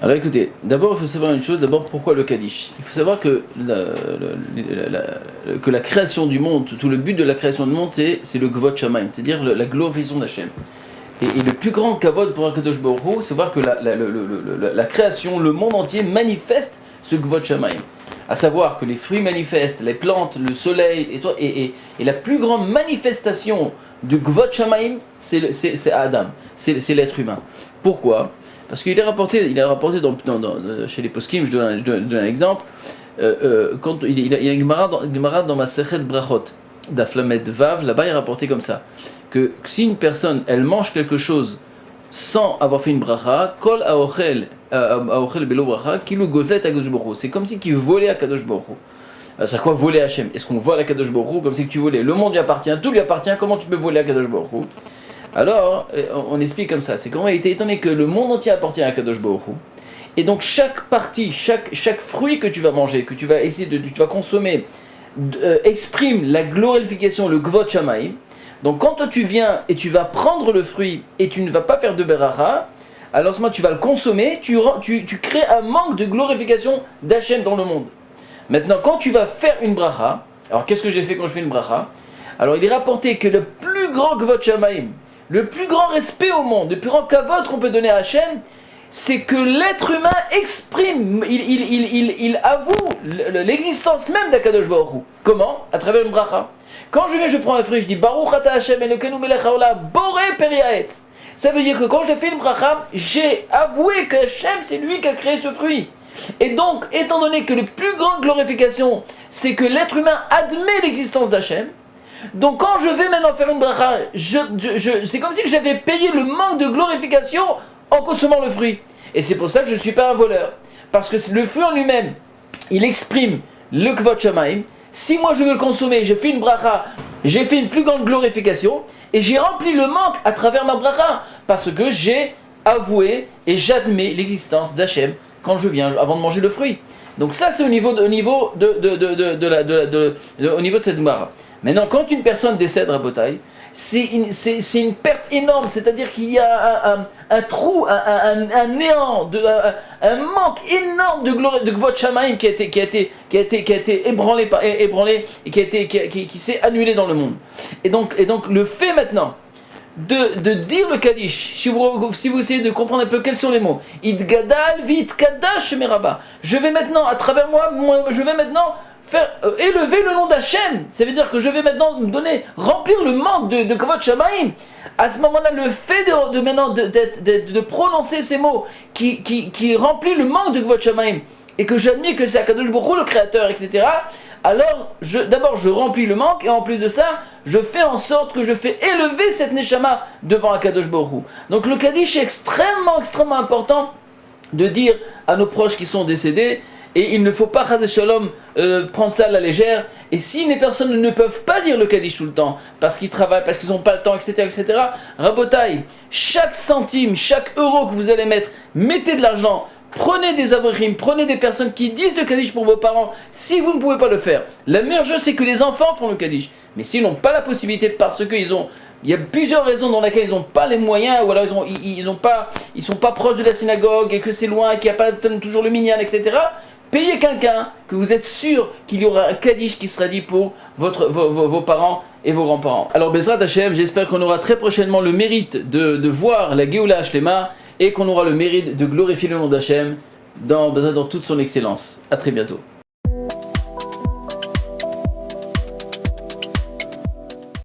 Alors écoutez, d'abord il faut savoir une chose, d'abord pourquoi le Kaddish. Il faut savoir que la création du monde, tout le but de la création du monde, c'est le Gvot Shamaim, c'est-à-dire la glorification d'Hachem. Et le plus grand kavod pour un Kadosh Baruch Hu, c'est voir que la création, le monde entier manifeste ce Gvot Shamaim. À savoir que les fruits manifestent, les plantes, le soleil, et la plus grande manifestation du Gvot Shamaim, c'est Adam, c'est l'être humain. Pourquoi ? Parce qu'il est rapporté chez les poskim, je donne un exemple, quand il y a une Gemara dans Masechet Brachot, d'Aflamet Vav, là-bas il est rapporté comme ça, que si une personne, elle mange quelque chose sans avoir fait une bracha, kol aochel belo bracha, kilu gozet à Kadosh Baruch Hu. C'est comme si tu volais à Kadosh Baruch Hu. C'est quoi voler à Hachem ? Est-ce qu'on vole à Kadosh Baruch Hu comme si tu volais ? Le monde lui appartient, tout lui appartient, comment tu peux voler à Kadosh Baruch Hu ? Alors, on explique comme ça, c'est qu'en réalité, étant donné que le monde entier appartient à Kadosh Baruch Hu, et donc chaque partie, chaque fruit que tu vas manger, que tu vas tu vas consommer, exprime la glorification, le Gvot Shamaim. Donc quand toi tu viens et tu vas prendre le fruit et tu ne vas pas faire de beracha, alors seulement tu vas le consommer, tu crées un manque de glorification d'Hachem dans le monde. Maintenant quand tu vas faire une bracha, alors qu'est-ce que j'ai fait quand je fais une bracha ? Alors il est rapporté que le plus grand Gvot Shamaim, le plus grand respect au monde, le plus grand kavod qu'on peut donner à Hachem, c'est que l'être humain exprime, il avoue l'existence même d'Akadosh Baruch Hu. Comment ? À travers une bracha. Quand je prends un fruit, je dis Baruch ata Hashem Elokeinu melech haolam boré periaetz. Ça veut dire que quand je fais une bracha, j'ai avoué que Hashem c'est lui qui a créé ce fruit. Et donc, étant donné que la plus grande glorification, c'est que l'être humain admet l'existence d'Hachem, donc quand je vais maintenant faire une bracha, c'est comme si j'avais payé le manque de glorification en consommant le fruit. Et c'est pour ça que je ne suis pas un voleur. Parce que le fruit en lui-même, il exprime le Kvot Shamaim. Si moi je veux le consommer, j'ai fait une bracha, j'ai fait une plus grande glorification, et j'ai rempli le manque à travers ma bracha, parce que j'ai avoué et j'admets l'existence d'Hachem quand je viens, avant de manger le fruit. Donc ça c'est au niveau de cette bracha. Maintenant, quand une personne décède, Rabotai, c'est une perte énorme, c'est-à-dire qu'il y a un trou, un néant, un manque énorme de gloire, de Gvot Shamaim qui a été ébranlé et qui s'est annulé dans le monde. Et donc le fait maintenant de dire le Kaddish, si vous essayez de comprendre un peu quels sont les mots, Idgadal vit Kadash Meraba. Je vais maintenant, à travers moi, je vais maintenant faire élever le nom d'Hachem. Ça veut dire que je vais maintenant remplir le manque de Kavod Shamaim. À ce moment-là, le fait de prononcer ces mots qui remplit le manque de Kavod Shamaim et que j'admets que c'est Akadosh Baruch Hu le créateur, etc. Alors, d'abord je remplis le manque et en plus de ça, je fais en sorte que je fais élever cette Neshama devant Akadosh Baruch Hu. Donc le Kaddish est extrêmement important de dire à nos proches qui sont décédés. Et il ne faut pas, Chas Shalom, prendre ça à la légère. Et si les personnes ne peuvent pas dire le Kaddish tout le temps, parce qu'ils travaillent, parce qu'ils n'ont pas le temps, etc., Rabotai, chaque centime, chaque euro que vous allez mettre, mettez de l'argent, prenez des avrim, prenez des personnes qui disent le Kaddish pour vos parents, si vous ne pouvez pas le faire. La meilleure chose, c'est que les enfants font le Kaddish. Mais s'ils n'ont pas la possibilité, parce qu'il y a plusieurs raisons dans lesquelles ils n'ont pas les moyens, ou alors ils sont pas proches de la synagogue, et que c'est loin, qu'il n'y a pas toujours le minyan, etc., payez quelqu'un que vous êtes sûr qu'il y aura un Kaddish qui sera dit pour vos parents et vos grands-parents. Alors Bezrat Hashem, j'espère qu'on aura très prochainement le mérite de voir la Géoula Hashlema et qu'on aura le mérite de glorifier le nom d'Hachem dans toute son excellence. A très bientôt.